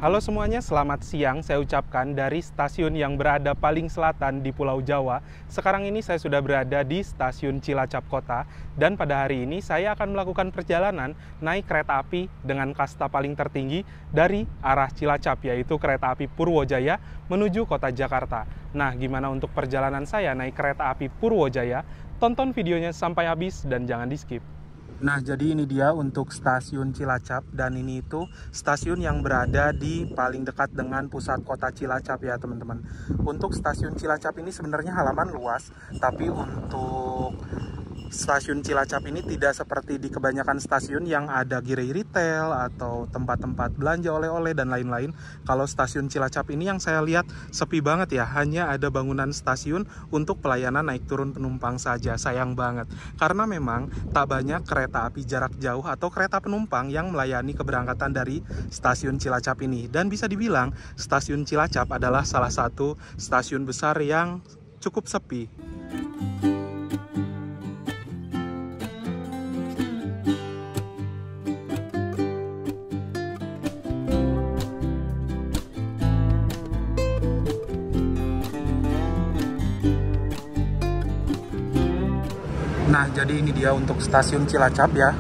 Halo semuanya, selamat siang. Saya ucapkan dari stasiun yang berada paling selatan di Pulau Jawa. Sekarang ini saya sudah berada di stasiun Cilacap Kota. Dan pada hari ini saya akan melakukan perjalanan naik kereta api dengan kasta paling tertinggi dari arah Cilacap, yaitu kereta api Purwojaya menuju kota Jakarta. Nah, gimana untuk perjalanan saya naik kereta api Purwojaya? Tonton videonya sampai habis dan jangan di-skip. Nah, jadi ini dia untuk stasiun Cilacap, dan ini itu stasiun yang berada di paling dekat dengan pusat kota Cilacap ya teman-teman. Untuk stasiun Cilacap ini sebenarnya halaman luas, tapi untuk stasiun Cilacap ini tidak seperti di kebanyakan stasiun yang ada gerai retail atau tempat-tempat belanja oleh-oleh dan lain-lain. Kalau stasiun Cilacap ini yang saya lihat sepi banget ya, hanya ada bangunan stasiun untuk pelayanan naik turun penumpang saja. Sayang banget, karena memang tak banyak kereta api jarak jauh atau kereta penumpang yang melayani keberangkatan dari stasiun Cilacap ini. Dan bisa dibilang stasiun Cilacap adalah salah satu stasiun besar yang cukup sepi. Nah, jadi ini dia untuk stasiun Cilacap ya.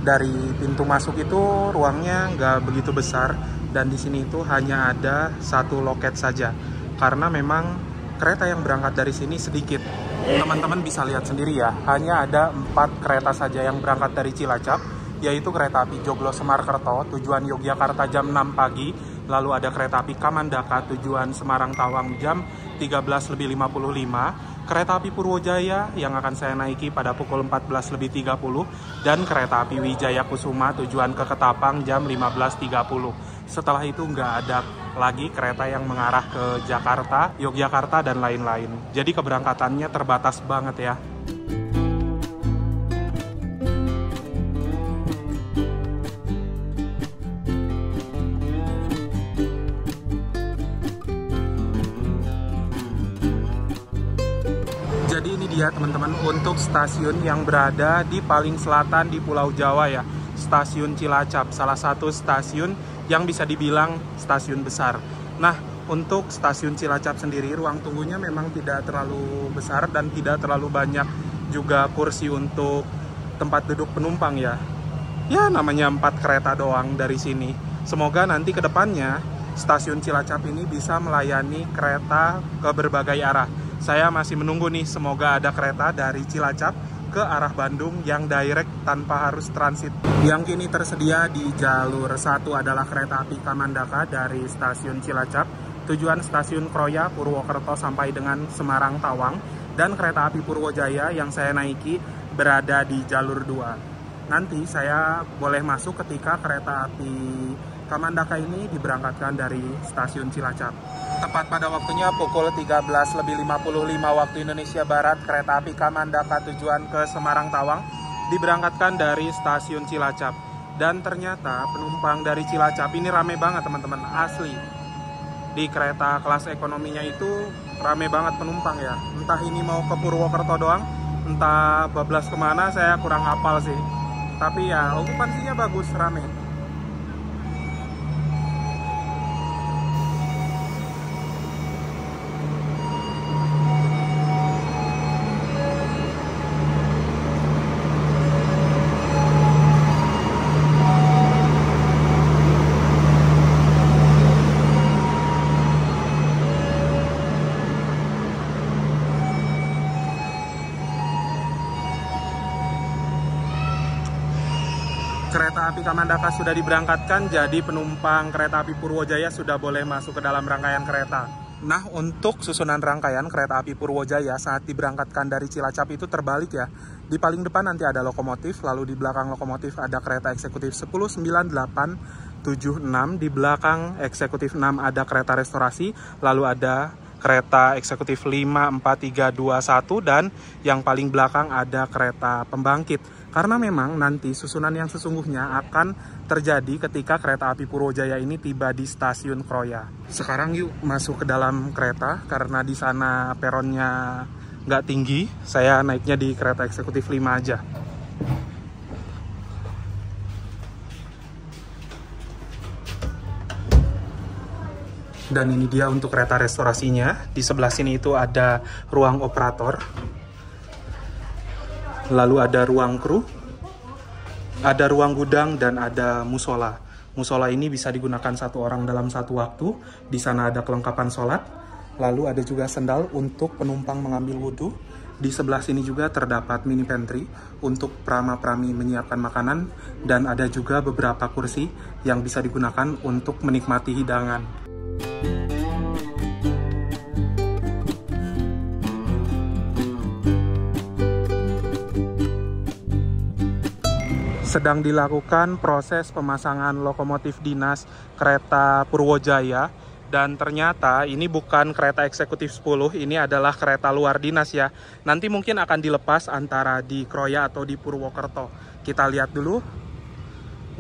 Dari pintu masuk itu ruangnya nggak begitu besar, dan di sini itu hanya ada satu loket saja. Karena memang kereta yang berangkat dari sini sedikit. Teman-teman bisa lihat sendiri ya, hanya ada 4 kereta saja yang berangkat dari Cilacap, yaitu kereta api Joglo-Semarkerto tujuan Yogyakarta jam 6 pagi, lalu ada kereta api Kamandaka tujuan Semarang-Tawang jam 13.55, kereta api Purwojaya yang akan saya naiki pada pukul 14.30, dan kereta api Wijaya Kusuma tujuan ke Ketapang jam 15.30. Setelah itu nggak ada lagi kereta yang mengarah ke Jakarta, Yogyakarta, dan lain-lain. Jadi keberangkatannya terbatas banget ya. Jadi ini dia teman-teman untuk stasiun yang berada di paling selatan di Pulau Jawa ya, stasiun Cilacap, salah satu stasiun yang bisa dibilang stasiun besar. Nah, untuk stasiun Cilacap sendiri ruang tunggunya memang tidak terlalu besar dan tidak terlalu banyak juga kursi untuk tempat duduk penumpang ya. Ya, namanya 4 kereta doang dari sini. Semoga nanti ke depannya stasiun Cilacap ini bisa melayani kereta ke berbagai arah. Saya masih menunggu nih, semoga ada kereta dari Cilacap ke arah Bandung yang direct tanpa harus transit. Yang kini tersedia di jalur 1 adalah kereta api Kamandaka dari stasiun Cilacap tujuan stasiun Kroya, Purwokerto sampai dengan Semarang Tawang, dan kereta api Purwojaya yang saya naiki berada di jalur 2. Nanti saya boleh masuk ketika kereta api Kamandaka ini diberangkatkan dari stasiun Cilacap. Tepat pada waktunya pukul 13.55 waktu Indonesia Barat, kereta api Kamandaka tujuan ke Semarang Tawang diberangkatkan dari stasiun Cilacap. Dan ternyata penumpang dari Cilacap ini rame banget teman-teman, asli. Di kereta kelas ekonominya itu rame banget penumpang ya. Entah ini mau ke Purwokerto doang, entah bablas kemana, saya kurang hafal sih. Tapi ya okupansinya bagus, rame. Kereta api Kamandaka sudah diberangkatkan, jadi penumpang kereta api Purwojaya sudah boleh masuk ke dalam rangkaian kereta. Nah, untuk susunan rangkaian kereta api Purwojaya saat diberangkatkan dari Cilacap itu terbalik ya. Di paling depan nanti ada lokomotif, lalu di belakang lokomotif ada kereta eksekutif 10876, di belakang eksekutif 6 ada kereta restorasi, lalu ada kereta eksekutif 54321, dan yang paling belakang ada kereta pembangkit. Karena memang nanti susunan yang sesungguhnya akan terjadi ketika kereta api Purwojaya ini tiba di stasiun Kroya. Sekarang yuk masuk ke dalam kereta, karena di sana peronnya nggak tinggi. Saya naiknya di kereta eksekutif 5 aja. Dan ini dia untuk kereta restorasinya. Di sebelah sini itu ada ruang operator. Lalu ada ruang kru, ada ruang gudang, dan ada musola. Musola ini bisa digunakan satu orang dalam satu waktu. Di sana ada kelengkapan sholat. Lalu ada juga sendal untuk penumpang mengambil wudhu. Di sebelah sini juga terdapat mini pantry untuk prama-prami menyiapkan makanan. Dan ada juga beberapa kursi yang bisa digunakan untuk menikmati hidangan. Sedang dilakukan proses pemasangan lokomotif dinas kereta Purwojaya. Dan ternyata ini bukan kereta eksekutif 10, ini adalah kereta luar dinas ya. Nanti mungkin akan dilepas antara di Kroya atau di Purwokerto. Kita lihat dulu.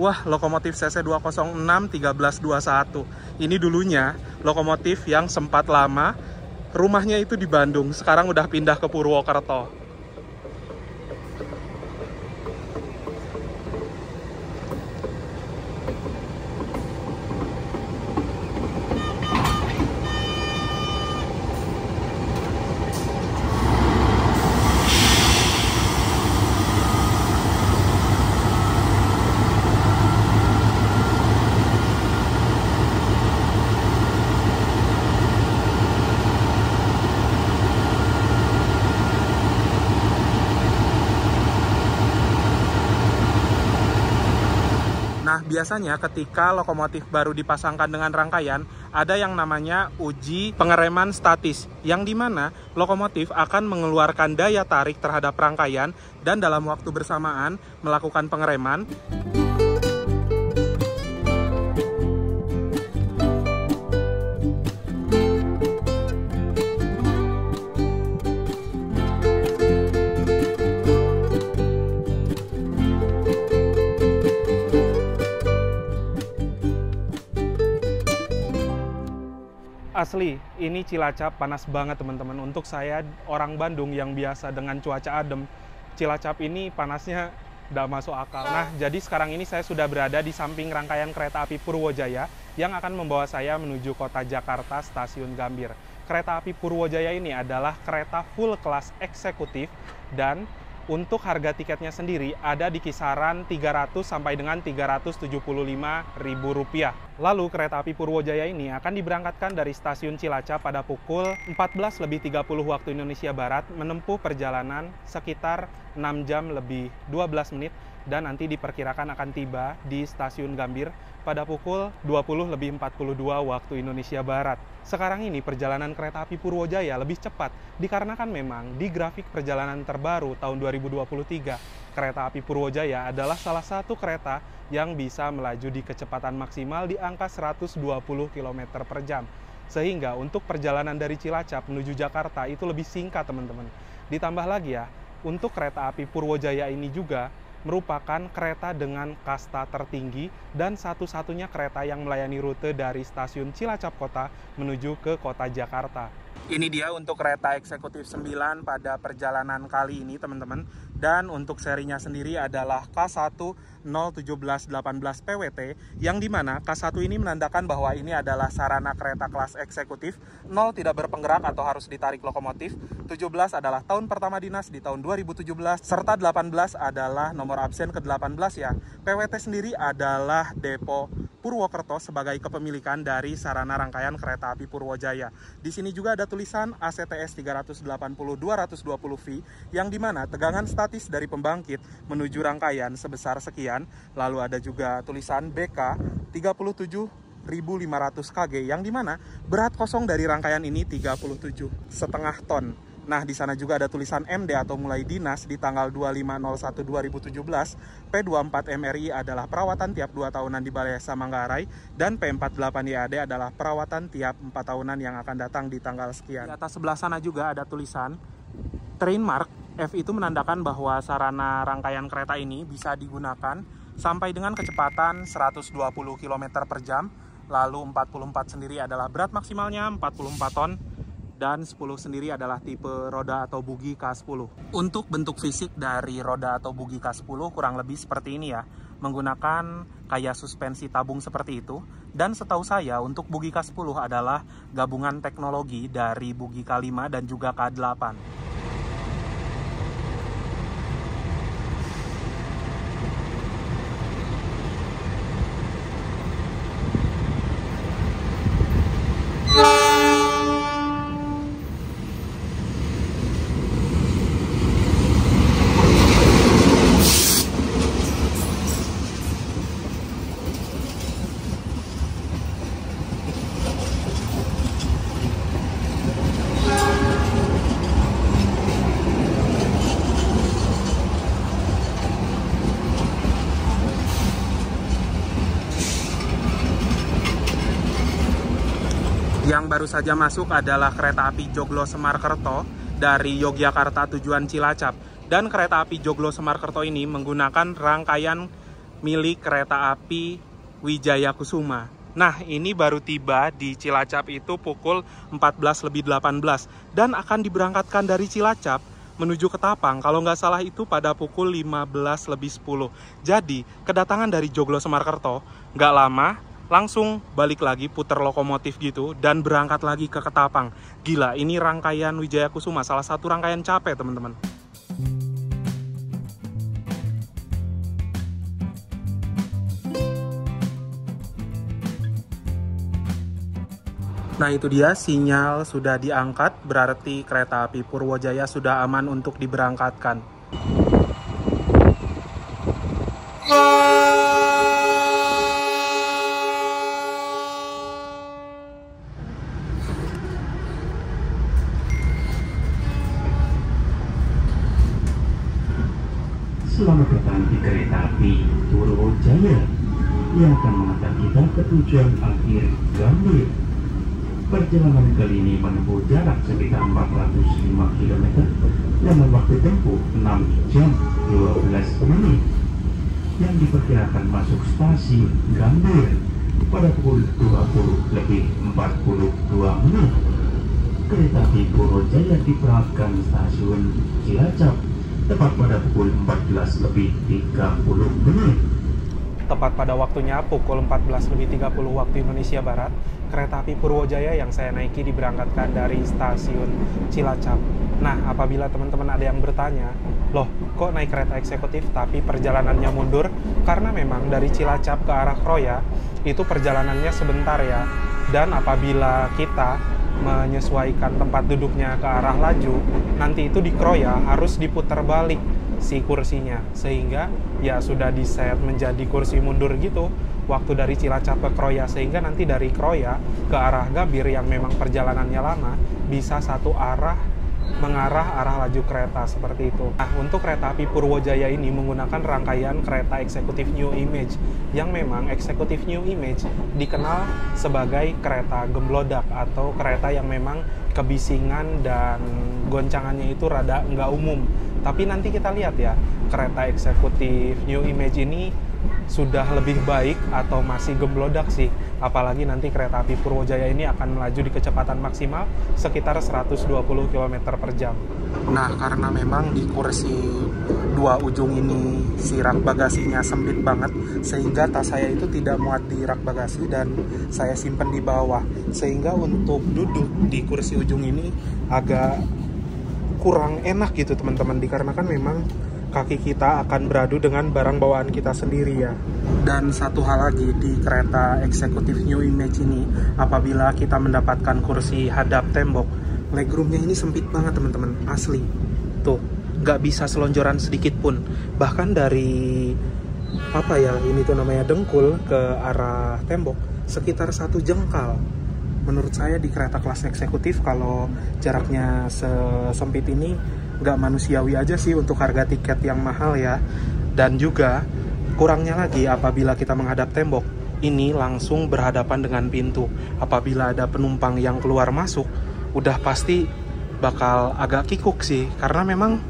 Wah, lokomotif CC 206 1321. Ini dulunya lokomotif yang sempat lama rumahnya itu di Bandung, sekarang udah pindah ke Purwokerto. Nah, biasanya ketika lokomotif baru dipasangkan dengan rangkaian, ada yang namanya uji pengereman statis, yang dimana lokomotif akan mengeluarkan daya tarik terhadap rangkaian dan dalam waktu bersamaan melakukan pengereman. Asli, ini Cilacap panas banget teman-teman. Untuk saya, orang Bandung yang biasa dengan cuaca adem, Cilacap ini panasnya udah masuk akal. Nah, jadi sekarang ini saya sudah berada di samping rangkaian kereta api Purwojaya yang akan membawa saya menuju kota Jakarta, stasiun Gambir. Kereta api Purwojaya ini adalah kereta full kelas eksekutif dan untuk harga tiketnya sendiri ada di kisaran 300 sampai dengan Rp375.000. Lalu kereta api Purwojaya ini akan diberangkatkan dari stasiun Cilacap pada pukul 14.30 waktu Indonesia Barat, menempuh perjalanan sekitar 6 jam lebih 12 menit dan nanti diperkirakan akan tiba di stasiun Gambir pada pukul 20.42 waktu Indonesia Barat. Sekarang ini perjalanan kereta api Purwojaya lebih cepat dikarenakan memang di grafik perjalanan terbaru tahun 2023, kereta api Purwojaya adalah salah satu kereta yang bisa melaju di kecepatan maksimal di angka 120 km per jam. Sehingga untuk perjalanan dari Cilacap menuju Jakarta itu lebih singkat teman-teman. Ditambah lagi ya, untuk kereta api Purwojaya ini juga merupakan kereta dengan kasta tertinggi dan satu-satunya kereta yang melayani rute dari stasiun Cilacap Kota menuju ke kota Jakarta. Ini dia untuk kereta eksekutif 9 pada perjalanan kali ini teman-teman. Dan untuk serinya sendiri adalah K1-01718 PWT, yang dimana K1 ini menandakan bahwa ini adalah sarana kereta kelas eksekutif. 0 tidak berpenggerak atau harus ditarik lokomotif. 17 adalah tahun pertama dinas di tahun 2017, serta 18 adalah nomor absen ke-18 ya. PWT sendiri adalah depo Purwokerto sebagai kepemilikan dari sarana rangkaian kereta api Purwojaya. Di sini juga ada tulisan ACTS 380-220V, yang dimana tegangan statis dari pembangkit menuju rangkaian sebesar sekian. Lalu ada juga tulisan BK 37.500 kg, yang dimana berat kosong dari rangkaian ini 37,5 ton. Nah, di sana juga ada tulisan MD atau mulai dinas di tanggal 25/01/2017. P24 MRI adalah perawatan tiap 2 tahunan di Balai Desa Manggarai, dan P48 YAD adalah perawatan tiap 4 tahunan yang akan datang di tanggal sekian. Di atas sebelah sana juga ada tulisan Train Mark. F itu menandakan bahwa sarana rangkaian kereta ini bisa digunakan sampai dengan kecepatan 120 km per jam. Lalu 44 sendiri adalah berat maksimalnya 44 ton. dan 10 sendiri adalah tipe roda atau bugi K10. Untuk bentuk fisik dari roda atau bugi K10 kurang lebih seperti ini ya, menggunakan kayak suspensi tabung seperti itu. Dan setahu saya untuk bugi K10 adalah gabungan teknologi dari bugi K5 dan juga K8. Yang baru saja masuk adalah kereta api Joglo Semarkerto dari Yogyakarta tujuan Cilacap. Dan kereta api Joglo Semarkerto ini menggunakan rangkaian milik kereta api Wijaya Kusuma. Nah, ini baru tiba di Cilacap itu pukul 14.18 dan akan diberangkatkan dari Cilacap menuju Ketapang. Kalau nggak salah itu pada pukul 15.10. Jadi, kedatangan dari Joglo Semarkerto nggak lama, langsung balik lagi puter lokomotif gitu dan berangkat lagi ke Ketapang. Gila, ini rangkaian Wijaya Kusuma, salah satu rangkaian capek teman-teman. Nah itu dia, sinyal sudah diangkat, berarti kereta api Purwojaya sudah aman untuk diberangkatkan. Selamat datang di kereta api Purwojaya yang akan mengantar kita ke tujuan akhir Gambir. Perjalanan kali ini menempuh jarak sekitar 405 km dengan waktu tempuh 6 jam 12 menit yang diperkirakan masuk stasiun Gambir pada pukul 20:42 menit. Kereta api Purwojaya diberangkatkan stasiun Cilacap tepat pada pukul 14:30 menit. Tepat pada waktunya pukul 14.30 waktu Indonesia Barat, kereta api Purwojaya yang saya naiki diberangkatkan dari stasiun Cilacap. Nah, apabila teman-teman ada yang bertanya, loh kok naik kereta eksekutif tapi perjalanannya mundur? Karena memang dari Cilacap ke arah Kroya itu perjalanannya sebentar ya. Dan apabila kita menyesuaikan tempat duduknya ke arah laju, nanti itu di Kroya harus diputar balik si kursinya, sehingga ya sudah diset menjadi kursi mundur gitu waktu dari Cilacap ke Kroya, sehingga nanti dari Kroya ke arah Gambir yang memang perjalanannya lama bisa satu arah mengarah arah laju kereta seperti itu. Nah, untuk kereta api Purwojaya ini menggunakan rangkaian kereta eksekutif New Image, yang memang eksekutif New Image dikenal sebagai kereta gemblodak atau kereta yang memang kebisingan dan goncangannya itu rada nggak umum. Tapi nanti kita lihat ya, kereta eksekutif New Image ini sudah lebih baik atau masih gemblodak sih. Apalagi nanti kereta api Purwojaya ini akan melaju di kecepatan maksimal sekitar 120 km per jam. Nah, karena memang di kursi dua ujung ini si rak bagasinya sempit banget, sehingga tas saya itu tidak muat di rak bagasi dan saya simpan di bawah. Sehingga untuk duduk di kursi ujung ini agak kurang enak gitu teman-teman, dikarenakan memang kaki kita akan beradu dengan barang bawaan kita sendiri ya. Dan satu hal lagi, di kereta eksekutif New Image ini, apabila kita mendapatkan kursi hadap tembok, legroomnya ini sempit banget teman-teman, asli. Tuh, nggak bisa selonjoran sedikit pun. Bahkan dari apa ya, ini tuh namanya dengkul ke arah tembok sekitar 1 jengkal. Menurut saya di kereta kelas eksekutif kalau jaraknya sesempit ini nggak manusiawi aja sih untuk harga tiket yang mahal ya. Dan juga kurangnya lagi apabila kita menghadap tembok, ini langsung berhadapan dengan pintu. Apabila ada penumpang yang keluar masuk, udah pasti bakal agak kikuk sih, karena memang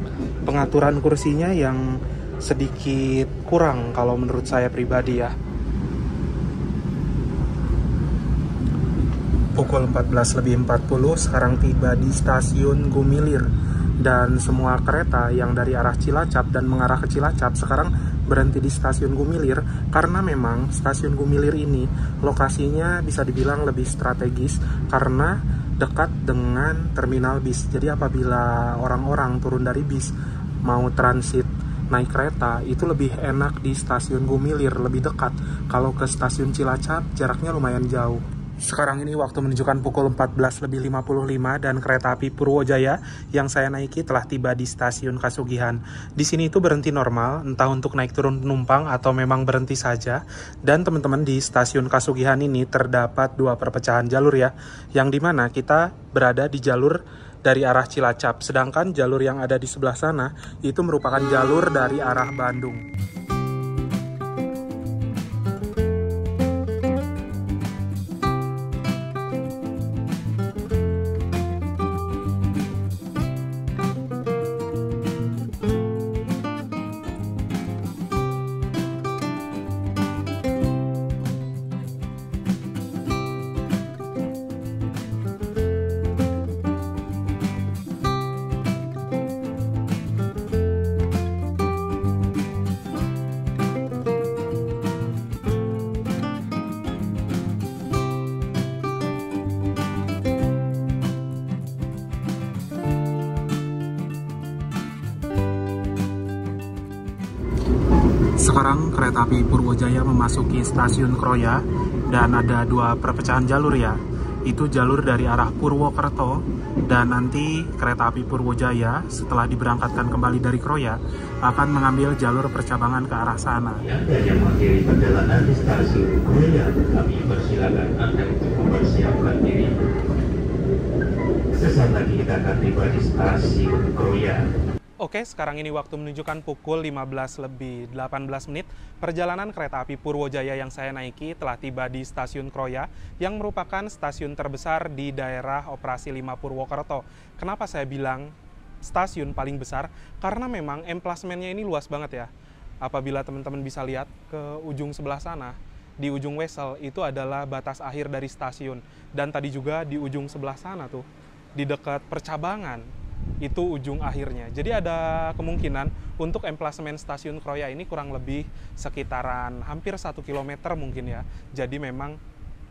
pengaturan kursinya yang sedikit kurang kalau menurut saya pribadi ya. Pukul 14.40 sekarang tiba di stasiun Gumilir. Dan semua kereta yang dari arah Cilacap dan mengarah ke Cilacap sekarang berhenti di stasiun Gumilir, karena memang stasiun Gumilir ini lokasinya bisa dibilang lebih strategis karena dekat dengan terminal bis. Jadi apabila orang-orang turun dari bis mau transit naik kereta, itu lebih enak di stasiun Gumilir, lebih dekat. Kalau ke stasiun Cilacap jaraknya lumayan jauh. Sekarang ini waktu menunjukkan pukul 14.55 dan kereta api Purwojaya yang saya naiki telah tiba di stasiun Kasugihan. Di sini itu berhenti normal, entah untuk naik turun penumpang atau memang berhenti saja. Dan teman-teman, di stasiun Kasugihan ini terdapat dua perpecahan jalur ya, yang dimana kita berada di jalur dari arah Cilacap, sedangkan jalur yang ada di sebelah sana itu merupakan jalur dari arah Bandung. Sekarang kereta api Purwojaya memasuki stasiun Kroya dan ada dua perpecahan jalur ya. Itu jalur dari arah Purwokerto, dan nanti kereta api Purwojaya setelah diberangkatkan kembali dari Kroya akan mengambil jalur percabangan ke arah sana. Anda yang mengakhiri perjalanan di stasiun Kroya, kami persilakan Anda untuk mempersiapkan diri. Sesaat lagi kita akan tiba di stasiun Kroya. Oke, sekarang ini waktu menunjukkan pukul 15.18. Perjalanan kereta api Purwojaya yang saya naiki telah tiba di stasiun Kroya, yang merupakan stasiun terbesar di daerah operasi 5 Purwokerto. Kenapa saya bilang stasiun paling besar? Karena memang emplasmennya ini luas banget ya. Apabila teman-teman bisa lihat ke ujung sebelah sana, di ujung Wesel itu adalah batas akhir dari stasiun. Dan tadi juga di ujung sebelah sana tuh, di dekat percabangan, itu ujung akhirnya. Jadi ada kemungkinan untuk emplasmen stasiun Kroya ini kurang lebih sekitaran hampir 1 km mungkin ya. Jadi memang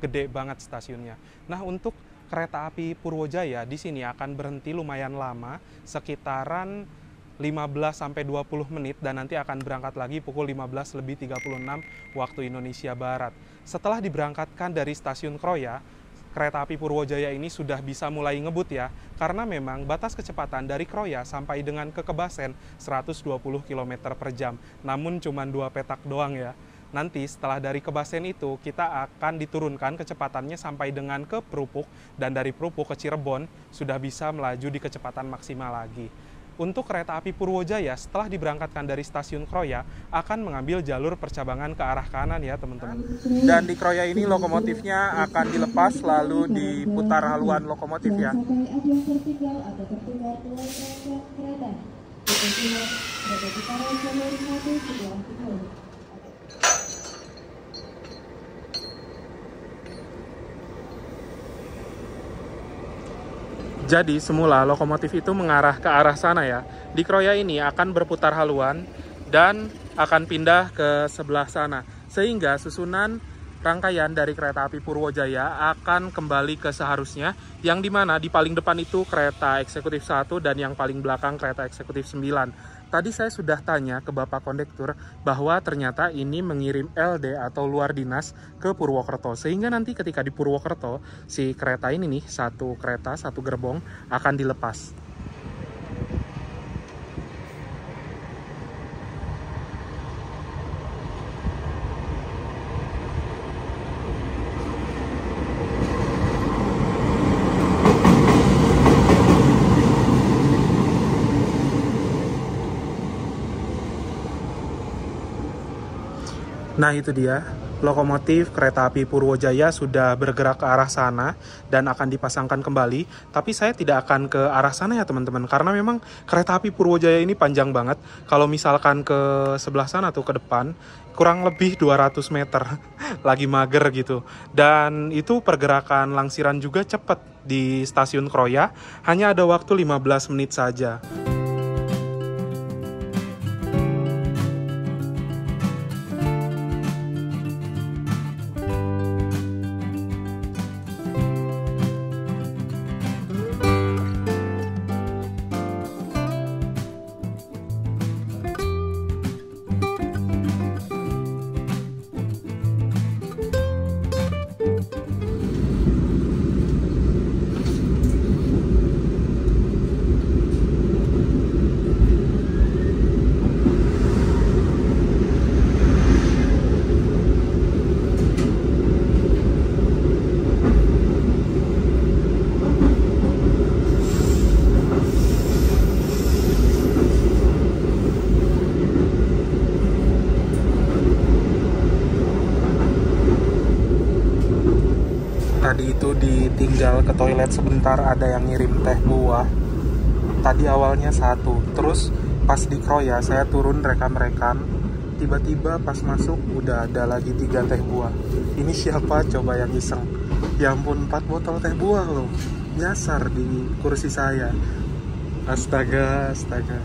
gede banget stasiunnya. Nah, untuk kereta api Purwojaya di sini akan berhenti lumayan lama, sekitaran 15-20 menit, dan nanti akan berangkat lagi pukul 15.36 waktu Indonesia Barat. Setelah diberangkatkan dari stasiun Kroya, kereta api Purwojaya ini sudah bisa mulai ngebut ya, karena memang batas kecepatan dari Kroya sampai dengan ke Kebasen 120 km per jam, namun cuma 2 petak doang ya. Nanti setelah dari Kebasen itu kita akan diturunkan kecepatannya sampai dengan ke Prupuk, dan dari Prupuk ke Cirebon sudah bisa melaju di kecepatan maksimal lagi. Untuk kereta api Purwojaya setelah diberangkatkan dari stasiun Kroya akan mengambil jalur percabangan ke arah kanan ya teman-teman. Dan di Kroya ini lokomotifnya akan dilepas lalu diputar haluan lokomotif ya. Jadi semula lokomotif itu mengarah ke arah sana ya. Di Kroya ini akan berputar haluan dan akan pindah ke sebelah sana. Sehingga susunan rangkaian dari kereta api Purwojaya akan kembali ke seharusnya, yang dimana di paling depan itu kereta eksekutif 1 dan yang paling belakang kereta eksekutif 9. Tadi saya sudah tanya ke Bapak Kondektur bahwa ternyata ini mengirim LD atau luar dinas ke Purwokerto. Sehingga nanti ketika di Purwokerto, si kereta ini nih, satu kereta, satu gerbong akan dilepas. Nah itu dia, lokomotif kereta api Purwojaya sudah bergerak ke arah sana dan akan dipasangkan kembali. Tapi saya tidak akan ke arah sana ya teman-teman, karena memang kereta api Purwojaya ini panjang banget. Kalau misalkan ke sebelah sana tuh ke depan, kurang lebih 200 meter. Lagi mager gitu. Dan itu pergerakan langsiran juga cepat di stasiun Kroya, hanya ada waktu 15 menit saja. Tadi itu ditinggal ke toilet sebentar, ada yang ngirim teh buah. Tadi awalnya 1, terus pas di Kroya saya turun rekam-rekam, tiba-tiba pas masuk udah ada lagi 3 teh buah. Ini siapa coba yang iseng? Ya ampun, 4 botol teh buah loh, nyasar di kursi saya. Astaga, astaga.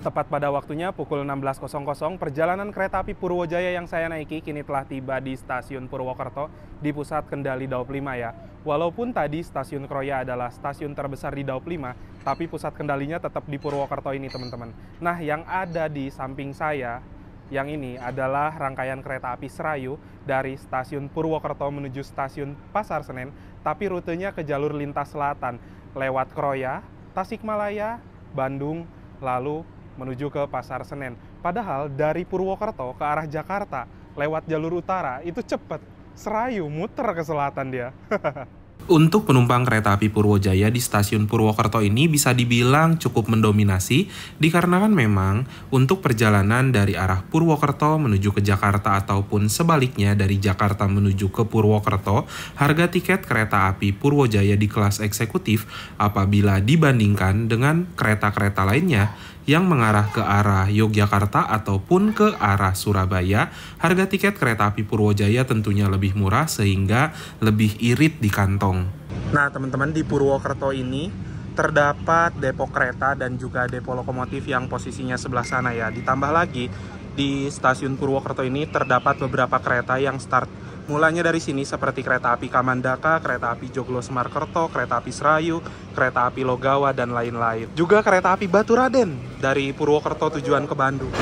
Tepat pada waktunya pukul 16.00, perjalanan kereta api Purwojaya yang saya naiki kini telah tiba di stasiun Purwokerto di pusat kendali Daup 5 ya. Walaupun tadi stasiun Kroya adalah stasiun terbesar di Daup 5, tapi pusat kendalinya tetap di Purwokerto ini teman-teman. Nah, yang ada di samping saya, yang ini adalah rangkaian kereta api Serayu dari stasiun Purwokerto menuju stasiun Pasar Senen, tapi rutenya ke jalur lintas selatan, lewat Kroya, Tasikmalaya, Bandung, lalu menuju ke Pasar Senen. Padahal dari Purwokerto ke arah Jakarta lewat jalur utara itu cepet. Serayu muter ke selatan dia. Untuk penumpang kereta api Purwojaya di stasiun Purwokerto ini bisa dibilang cukup mendominasi dikarenakan memang untuk perjalanan dari arah Purwokerto menuju ke Jakarta ataupun sebaliknya dari Jakarta menuju ke Purwokerto, harga tiket kereta api Purwojaya di kelas eksekutif apabila dibandingkan dengan kereta-kereta lainnya yang mengarah ke arah Yogyakarta ataupun ke arah Surabaya, harga tiket kereta api Purwojaya tentunya lebih murah sehingga lebih irit di kantong. Nah teman-teman, di Purwokerto ini terdapat depo kereta dan juga depo lokomotif yang posisinya sebelah sana ya. Ditambah lagi di stasiun Purwokerto ini terdapat beberapa kereta yang start mulanya dari sini seperti kereta api Kamandaka, kereta api Joglo Semarkerto, kereta api Serayu, kereta api Logawa, dan lain-lain. Juga kereta api Baturaden dari Purwokerto tujuan ke Bandung.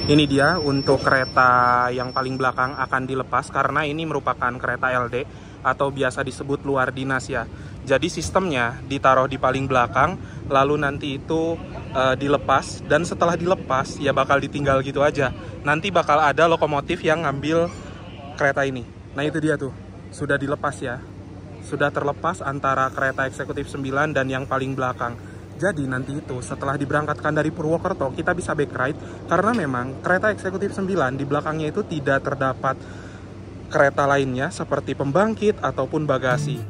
Ini dia untuk kereta yang paling belakang akan dilepas karena ini merupakan kereta LD atau biasa disebut luar dinas ya. Jadi sistemnya ditaruh di paling belakang, lalu nanti itu dilepas, dan setelah dilepas ya bakal ditinggal gitu aja. Nanti bakal ada lokomotif yang ngambil kereta ini. Nah itu dia tuh, sudah dilepas ya. Sudah terlepas antara kereta eksekutif 9 dan yang paling belakang. Jadi nanti itu setelah diberangkatkan dari Purwokerto, kita bisa back ride karena memang kereta eksekutif 9 di belakangnya itu tidak terdapat kereta lainnya seperti pembangkit ataupun bagasi.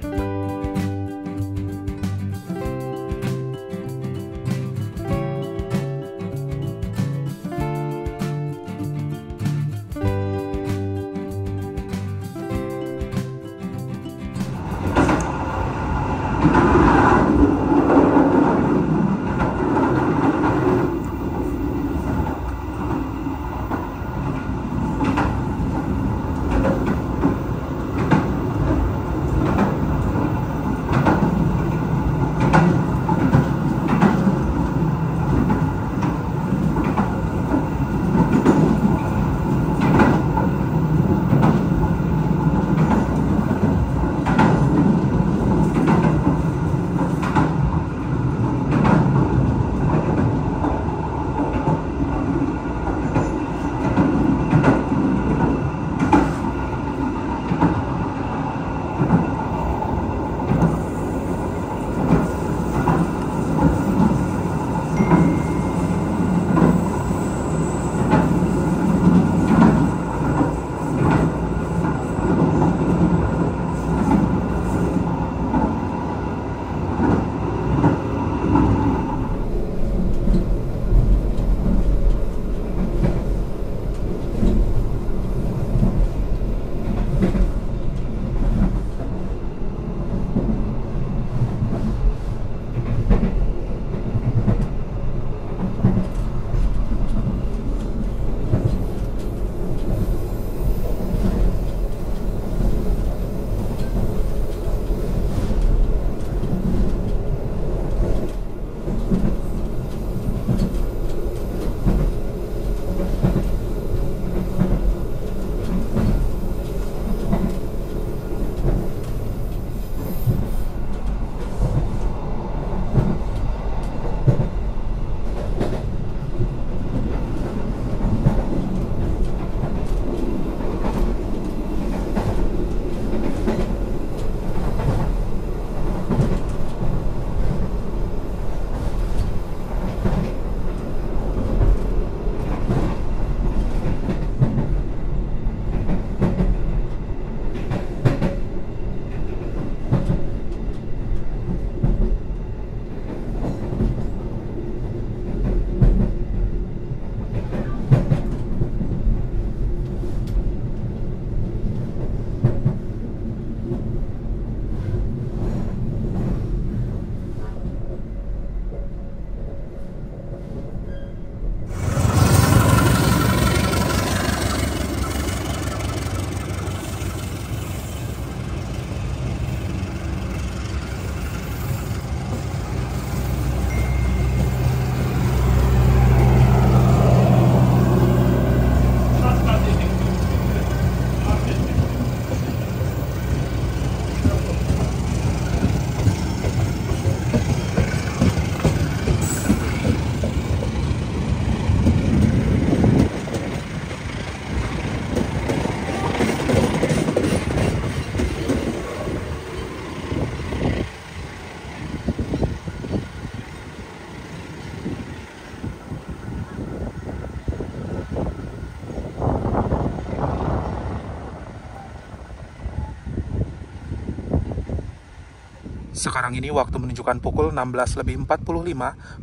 Sekarang ini waktu menunjukkan pukul 16.45,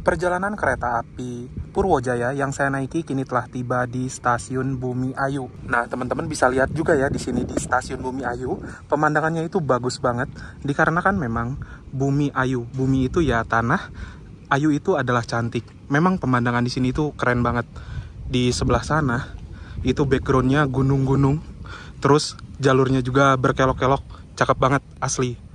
perjalanan kereta api Purwojaya yang saya naiki kini telah tiba di stasiun Bumi Ayu. Nah, teman-teman bisa lihat juga ya di sini di stasiun Bumi Ayu, pemandangannya itu bagus banget dikarenakan memang Bumi Ayu. Bumi itu ya tanah, Ayu itu adalah cantik. Memang pemandangan di sini itu keren banget. Di sebelah sana itu backgroundnya gunung-gunung, terus jalurnya juga berkelok-kelok, cakep banget asli.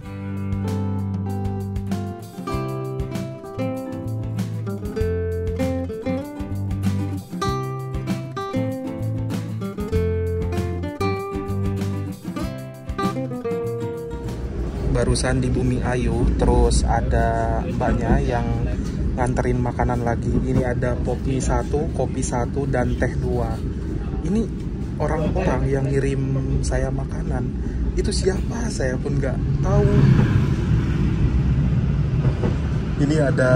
Barusan di Bumi Ayu, terus ada mbaknya yang nganterin makanan lagi. Ini ada kopi 1, dan teh 2. Ini orang-orang yang ngirim saya makanan itu siapa, saya pun nggak tahu. Ini ada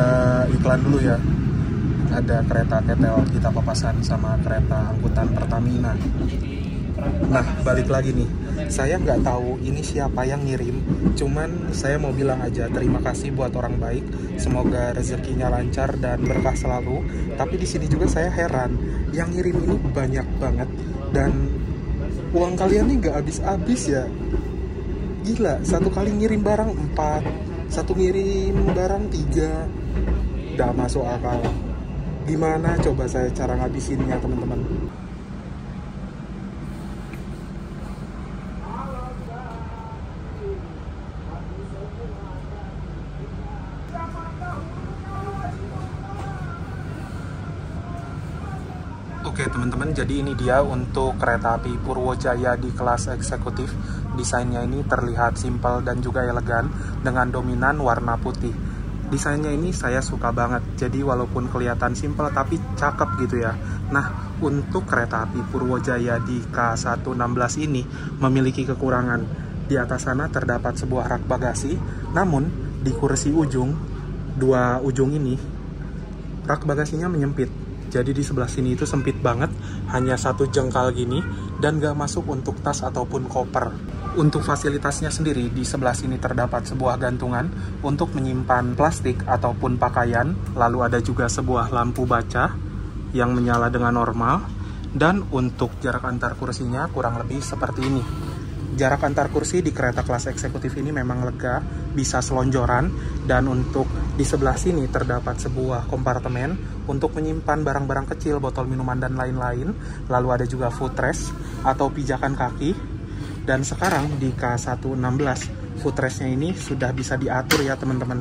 iklan dulu ya. Ada kereta KTL kita papasan sama kereta angkutan Pertamina. Nah, balik lagi nih. Saya nggak tahu ini siapa yang ngirim. Cuman saya mau bilang aja terima kasih buat orang baik. Semoga rezekinya lancar dan berkah selalu. Tapi di sini juga saya heran. Yang ngirim ini banyak banget dan uang kalian nih nggak habis-habis ya. Gila, satu kali ngirim barang 4, satu ngirim barang 3. Nggak masuk akal. Gimana coba saya cara ngabisinnya, teman-teman? Oke teman-teman, jadi ini dia untuk kereta api Purwojaya di kelas eksekutif. Desainnya ini terlihat simpel dan juga elegan dengan dominan warna putih. Desainnya ini saya suka banget, jadi walaupun kelihatan simpel tapi cakep gitu ya. Nah, untuk kereta api Purwojaya di K116 ini memiliki kekurangan. Di atas sana terdapat sebuah rak bagasi, namun di kursi ujung, dua ujung ini, rak bagasinya menyempit. Jadi di sebelah sini itu sempit banget, hanya 1 jengkal gini, dan gak masuk untuk tas ataupun koper. Untuk fasilitasnya sendiri, di sebelah sini terdapat sebuah gantungan untuk menyimpan plastik ataupun pakaian, lalu ada juga sebuah lampu baca yang menyala dengan normal, dan untuk jarak antar kursinya kurang lebih seperti ini. Jarak antar kursi di kereta kelas eksekutif ini memang lega, bisa selonjoran, dan untuk di sebelah sini terdapat sebuah kompartemen untuk menyimpan barang-barang kecil, botol minuman dan lain-lain. Lalu ada juga footrest atau pijakan kaki. Dan sekarang di K116 footrestnya ini sudah bisa diatur ya teman-teman.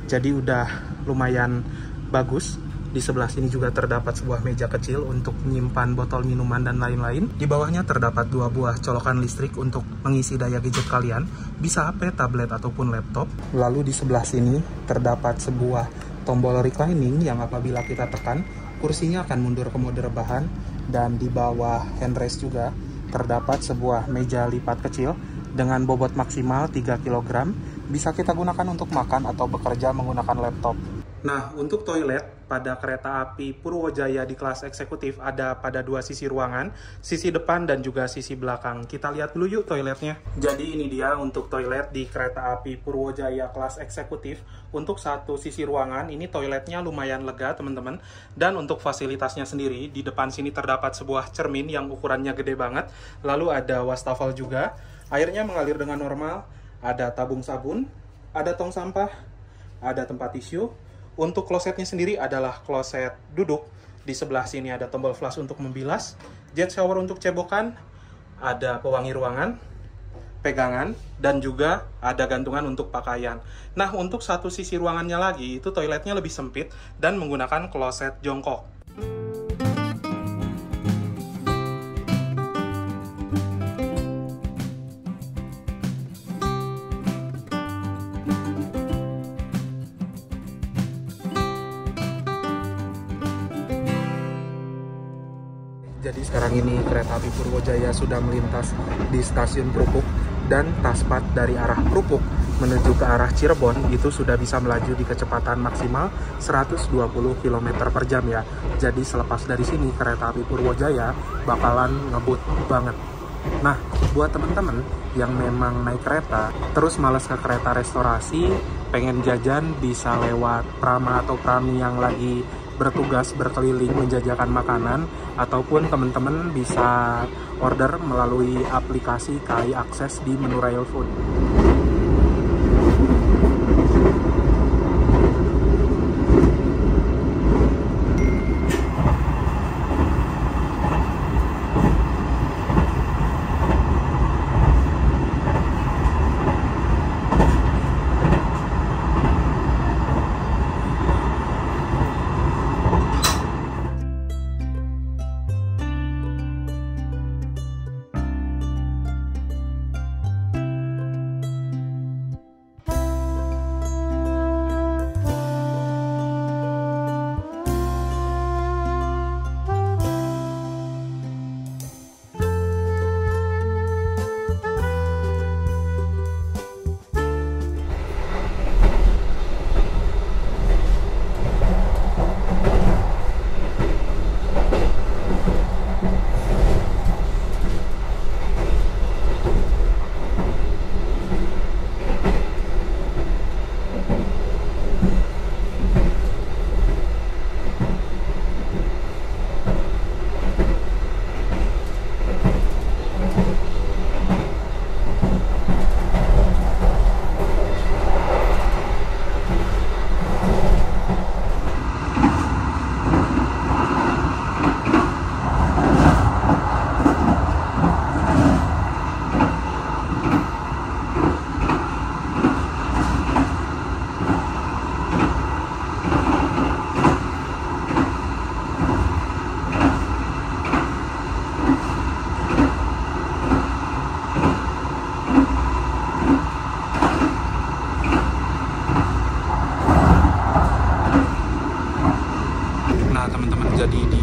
Jadi udah lumayan bagus. Di sebelah sini juga terdapat sebuah meja kecil untuk menyimpan botol minuman dan lain-lain. Di bawahnya terdapat 2 buah colokan listrik untuk mengisi daya gadget kalian. Bisa HP, tablet, ataupun laptop. Lalu di sebelah sini terdapat sebuah tombol reclining yang apabila kita tekan, kursinya akan mundur ke mode rebahan. Dan di bawah handrest juga terdapat sebuah meja lipat kecil dengan bobot maksimal 3 kg. Bisa kita gunakan untuk makan atau bekerja menggunakan laptop. Nah, untuk toilet pada kereta api Purwojaya di kelas eksekutif ada pada 2 sisi ruangan, sisi depan dan juga sisi belakang. Kita lihat dulu yuk toiletnya. Jadi ini dia untuk toilet di kereta api Purwojaya kelas eksekutif. Untuk satu sisi ruangan, ini toiletnya lumayan lega teman-teman. Dan untuk fasilitasnya sendiri, di depan sini terdapat sebuah cermin yang ukurannya gede banget. Lalu ada wastafel juga, airnya mengalir dengan normal, ada tabung sabun, ada tong sampah, ada tempat tisu. Untuk klosetnya sendiri adalah kloset duduk. Di sebelah sini ada tombol flush untuk membilas, jet shower untuk cebokan, ada pewangi ruangan, pegangan, dan juga ada gantungan untuk pakaian. Nah, untuk satu sisi ruangannya lagi, itu toiletnya lebih sempit dan menggunakan kloset jongkok. Jadi sekarang ini kereta api Purwojaya sudah melintas di stasiun Krupuk, dan Taspat dari arah Krupuk menuju ke arah Cirebon itu sudah bisa melaju di kecepatan maksimal 120 km per jam ya. Jadi selepas dari sini kereta api Purwojaya bakalan ngebut banget. Nah, buat temen-temen yang memang naik kereta terus males ke kereta restorasi, pengen jajan, bisa lewat Prama atau Prami yang lagi bertugas berkeliling menjajakan makanan, ataupun teman-teman bisa order melalui aplikasi KAI Akses di menu Rail Food.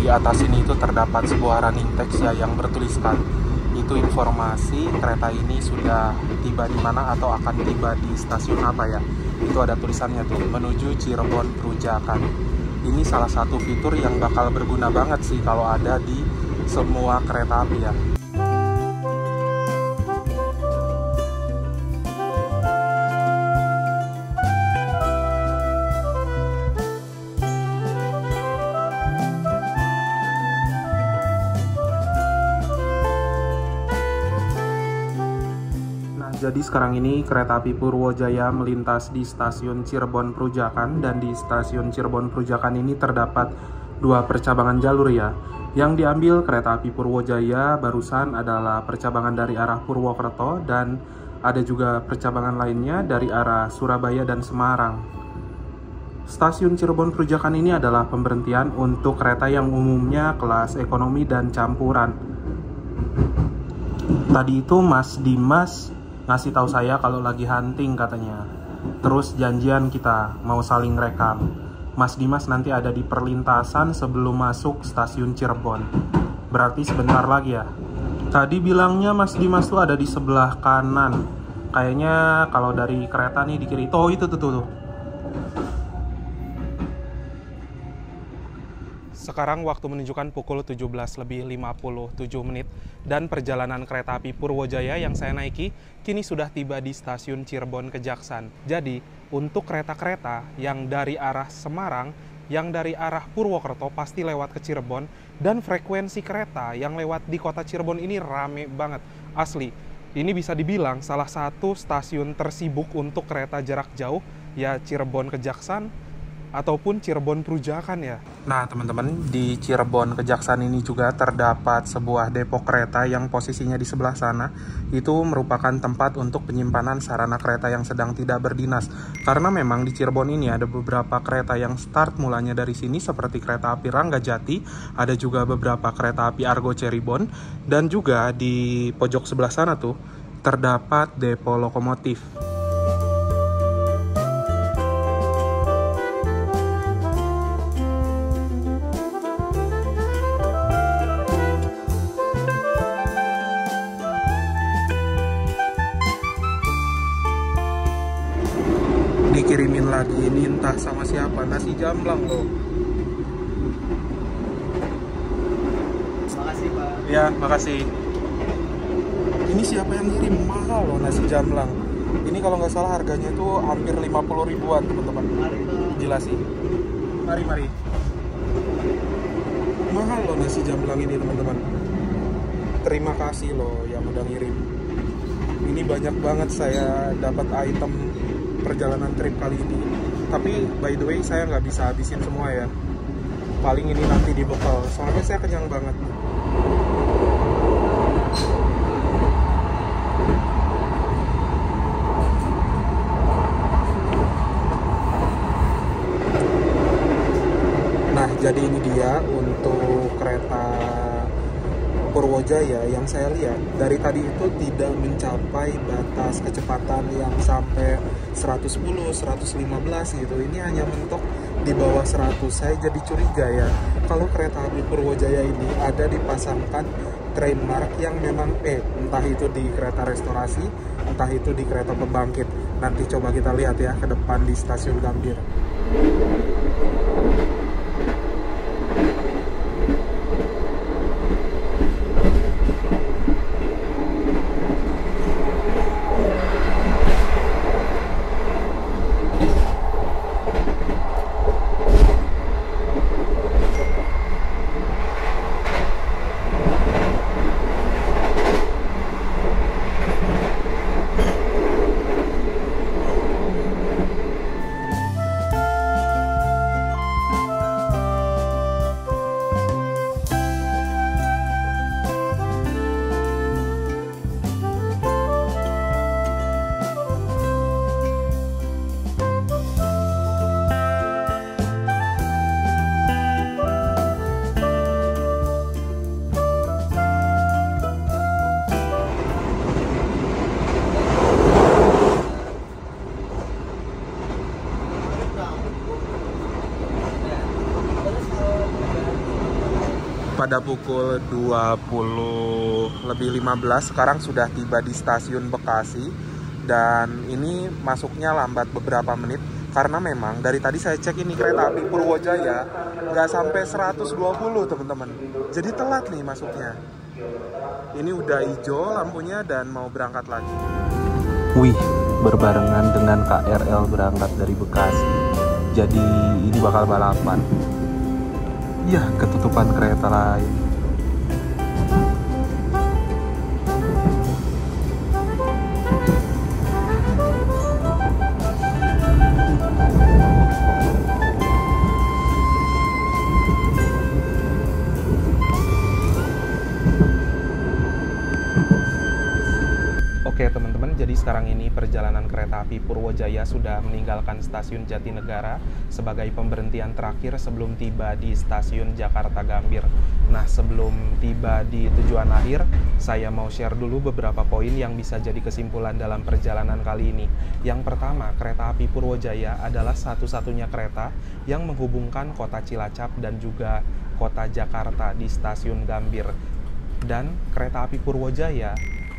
di atas ini itu terdapat sebuah running text ya yang bertuliskan itu informasi kereta ini sudah tiba di mana atau akan tiba di stasiun apa ya. Itu ada tulisannya tuh, menuju Cirebon Perujakan. Ini salah satu fitur yang bakal berguna banget sih kalau ada di semua kereta api ya. Jadi sekarang ini kereta api Purwojaya melintas di stasiun Cirebon Perujakan, dan di stasiun Cirebon Perujakan ini terdapat dua percabangan jalur ya. Yang diambil kereta api Purwojaya barusan adalah percabangan dari arah Purwokerto, dan ada juga percabangan lainnya dari arah Surabaya dan Semarang. Stasiun Cirebon Perujakan ini adalah pemberhentian untuk kereta yang umumnya kelas ekonomi dan campuran. Tadi itu Mas Dimas ngasih tahu saya kalau lagi hunting katanya. Terus janjian kita mau saling rekam. Mas Dimas nanti ada di perlintasan sebelum masuk stasiun Cirebon. Berarti sebentar lagi ya. Tadi bilangnya Mas Dimas tuh ada di sebelah kanan. Kayaknya kalau dari kereta nih di kiri. Oh itu tuh. Sekarang waktu menunjukkan pukul 17:57 dan perjalanan kereta api Purwojaya yang saya naiki kini sudah tiba di stasiun Cirebon Kejaksan. Jadi, untuk kereta-kereta yang dari arah Semarang, yang dari arah Purwokerto pasti lewat ke Cirebon, dan frekuensi kereta yang lewat di kota Cirebon ini rame banget. Asli, ini bisa dibilang salah satu stasiun tersibuk untuk kereta jarak jauh, ya Cirebon Kejaksan ataupun Cirebon Perujakan ya. Nah teman-teman, di Cirebon Kejaksan ini juga terdapat sebuah depo kereta yang posisinya di sebelah sana. Itu merupakan tempat untuk penyimpanan sarana kereta yang sedang tidak berdinas. Karena memang di Cirebon ini ada beberapa kereta yang start mulanya dari sini seperti kereta api Ranggajati, ada juga beberapa kereta api Argo Cirebon, dan juga di pojok sebelah sana tuh terdapat depo lokomotif. Dikirimin lagi, ini entah sama siapa, nasi jamblang loh. Makasih Pak. Ya, makasih. Ini siapa yang ngirim? Mahal loh nasi jamblang. Ini kalau nggak salah harganya itu hampir 50 ribuan teman-teman. Gila sih. Mari. Mahal loh nasi jamblang ini teman-teman. Terima kasih loh yang udah ngirim. Ini banyak banget saya dapat item perjalanan trip kali ini. Tapi by the way saya nggak bisa habisin semua ya. Paling ini nanti dibekal. Soalnya saya kenyang banget. Nah jadi ini dia untuk kereta Purwojaya yang saya lihat dari tadi itu tidak mencapai batas kecepatan yang sampai 110, 115 gitu. Ini hanya mentok di bawah 100. Saya jadi curiga ya, kalau kereta api Purwojaya ini ada dipasangkan trademark yang memang entah itu di kereta restorasi, entah itu di kereta pembangkit. Nanti coba kita lihat ya ke depan di stasiun Gambir. pada pukul 20:15 sekarang sudah tiba di stasiun Bekasi. Dan ini masuknya lambat beberapa menit karena memang dari tadi saya cek ini kereta api Purwojaya nggak sampai 120 teman-teman. Jadi telat nih masuknya. Ini udah hijau lampunya dan mau berangkat lagi. Wih, berbarengan dengan KRL berangkat dari Bekasi. Jadi ini bakal balapan. Ya, ketutupan kereta lain. Oke teman-teman, jadi sekarang ini perjalanan kereta api Purwojaya sudah meninggalkan stasiun Jatinegara sebagai pemberhentian terakhir sebelum tiba di stasiun Jakarta Gambir. Nah, sebelum tiba di tujuan akhir, saya mau share dulu beberapa poin yang bisa jadi kesimpulan dalam perjalanan kali ini. Yang pertama, kereta api Purwojaya adalah satu-satunya kereta yang menghubungkan kota Cilacap dan juga kota Jakarta di stasiun Gambir. Dan kereta api Purwojaya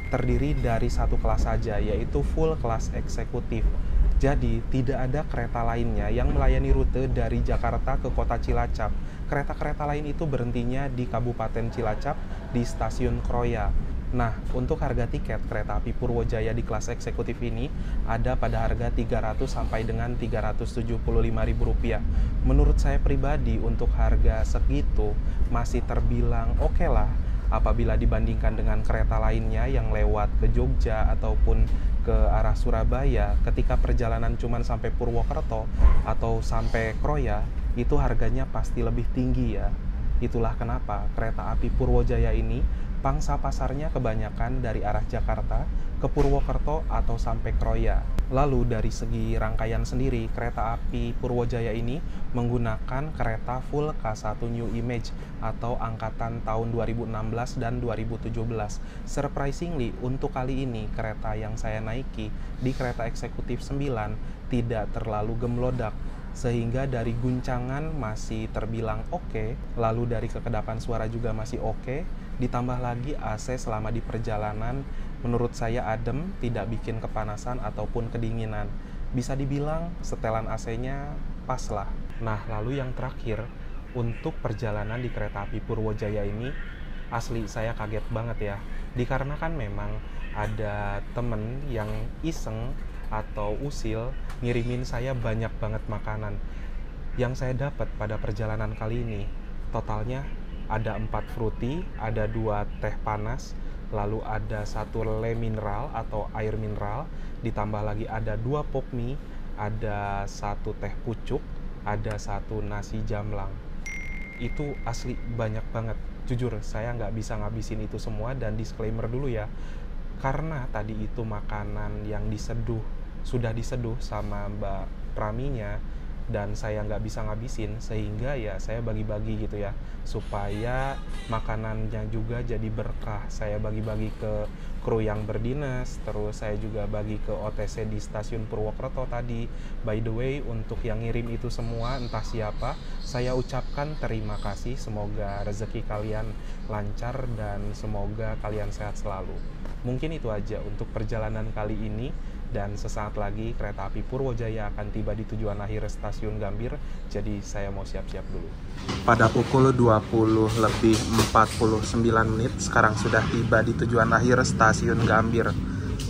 terdiri dari satu kelas saja, yaitu full kelas eksekutif. Jadi, tidak ada kereta lainnya yang melayani rute dari Jakarta ke kota Cilacap. Kereta-kereta lain itu berhentinya di Kabupaten Cilacap di stasiun Kroya. Nah, untuk harga tiket kereta api Purwojaya di kelas eksekutif ini ada pada harga 300 sampai dengan Rp375.000. Menurut saya pribadi, untuk harga segitu masih terbilang oke lah apabila dibandingkan dengan kereta lainnya yang lewat ke Jogja ataupun ke arah Surabaya. Ketika perjalanan cuma sampai Purwokerto atau sampai Kroya, itu harganya pasti lebih tinggi ya. Itulah kenapa kereta api Purwojaya ini pangsa pasarnya kebanyakan dari arah Jakarta ke Purwokerto atau sampai Kroya. Lalu dari segi rangkaian sendiri, kereta api Purwojaya ini menggunakan kereta full K1 New Image atau angkatan tahun 2016 dan 2017. Surprisingly, untuk kali ini kereta yang saya naiki di kereta eksekutif 9 tidak terlalu gemelodak, sehingga dari guncangan masih terbilang oke, lalu dari kekedapan suara juga masih oke, ditambah lagi AC selama di perjalanan menurut saya adem, tidak bikin kepanasan ataupun kedinginan. Bisa dibilang setelan AC-nya pas lah. Nah, lalu yang terakhir, untuk perjalanan di kereta api Purwojaya ini asli saya kaget banget ya, dikarenakan memang ada temen yang iseng atau usil ngirimin saya banyak banget makanan. Yang saya dapat pada perjalanan kali ini totalnya ada 4 fruity, ada 2 teh panas, lalu ada 1 le mineral atau air mineral, ditambah lagi ada 2 pop mie, ada 1 teh pucuk, ada 1 nasi jamlang. Itu asli banyak banget. Jujur saya nggak bisa ngabisin itu semua, dan disclaimer dulu ya, karena tadi itu makanan yang sudah diseduh sama Mbak Praminya, dan saya nggak bisa ngabisin, sehingga ya saya bagi-bagi gitu ya, supaya makanannya juga jadi berkah. Saya bagi-bagi ke kru yang berdinas, terus saya juga bagi ke OTC di stasiun Purwokerto tadi. By the way, untuk yang ngirim itu semua entah siapa, saya ucapkan terima kasih. Semoga rezeki kalian lancar dan semoga kalian sehat selalu. Mungkin itu aja untuk perjalanan kali ini. Dan sesaat lagi kereta api Purwojaya akan tiba di tujuan akhir stasiun Gambir, jadi saya mau siap-siap dulu. Pada pukul 20:49 sekarang sudah tiba di tujuan akhir stasiun Gambir.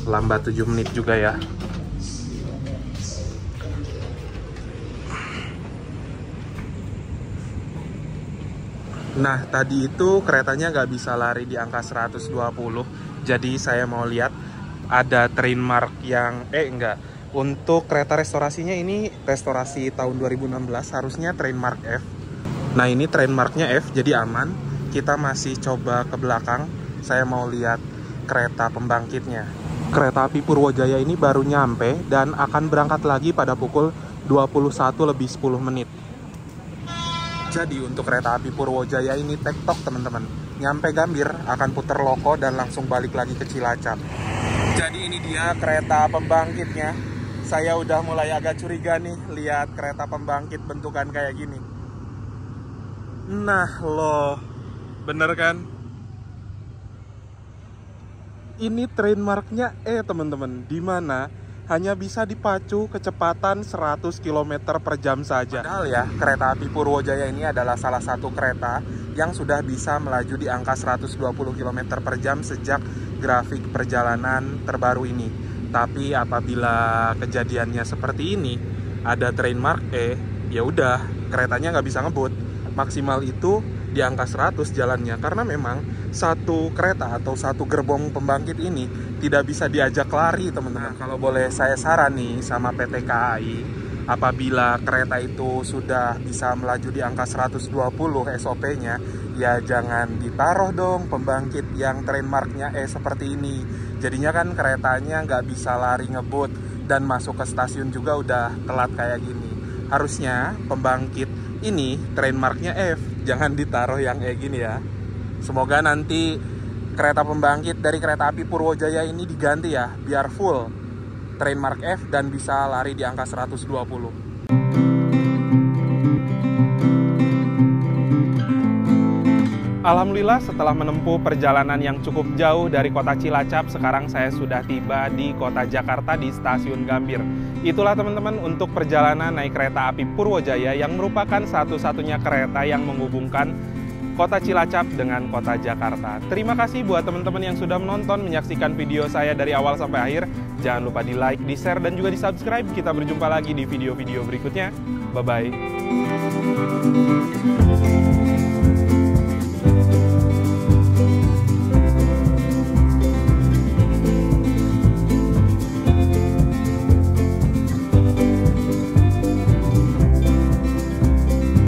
Lambat 7 menit juga ya. Nah, tadi itu keretanya nggak bisa lari di angka 120, jadi saya mau lihat ada train mark yang untuk kereta restorasinya ini restorasi tahun 2016, harusnya train mark F. Nah, ini train marknya F, jadi aman. Kita masih coba ke belakang, saya mau lihat kereta pembangkitnya. Kereta api Purwojaya ini baru nyampe dan akan berangkat lagi pada pukul 21:10. Jadi untuk kereta api Purwojaya ini tektok teman-teman. Nyampe Gambir akan puter loko dan langsung balik lagi ke Cilacap. Jadi ini dia kereta pembangkitnya. Saya udah mulai agak curiga nih lihat kereta pembangkit bentukan kayak gini. Nah loh, Bener kan? Ini trademarknya teman-teman, dimana hanya bisa dipacu kecepatan 100 km per jam saja. Padahal ya, kereta api Purwojaya ini adalah salah satu kereta yang sudah bisa melaju di angka 120 km per jam sejak grafik perjalanan terbaru ini. Tapi apabila kejadiannya seperti ini, ada trademark ya udah, keretanya nggak bisa ngebut. Maksimal itu di angka 100 jalannya, karena memang satu kereta atau satu gerbong pembangkit ini tidak bisa diajak lari, teman-teman. Kalau boleh saya saran nih sama PT KAI, apabila kereta itu sudah bisa melaju di angka 120 SOP-nya, ya jangan ditaruh dong pembangkit yang trademarknya seperti ini. Jadinya kan keretanya nggak bisa lari ngebut dan masuk ke stasiun juga udah telat kayak gini. Harusnya pembangkit ini trademarknya F, jangan ditaruh yang kayak gini ya. Semoga nanti kereta pembangkit dari kereta api Purwojaya ini diganti ya, biar full trademark F dan bisa lari di angka 120. Alhamdulillah, setelah menempuh perjalanan yang cukup jauh dari kota Cilacap, sekarang saya sudah tiba di kota Jakarta di stasiun Gambir. Itulah teman-teman untuk perjalanan naik kereta api Purwojaya yang merupakan satu-satunya kereta yang menghubungkan kota Cilacap dengan kota Jakarta. Terima kasih buat teman-teman yang sudah menonton, menyaksikan video saya dari awal sampai akhir. Jangan lupa di like, di share, dan juga di subscribe. Kita berjumpa lagi di video-video berikutnya. Bye-bye.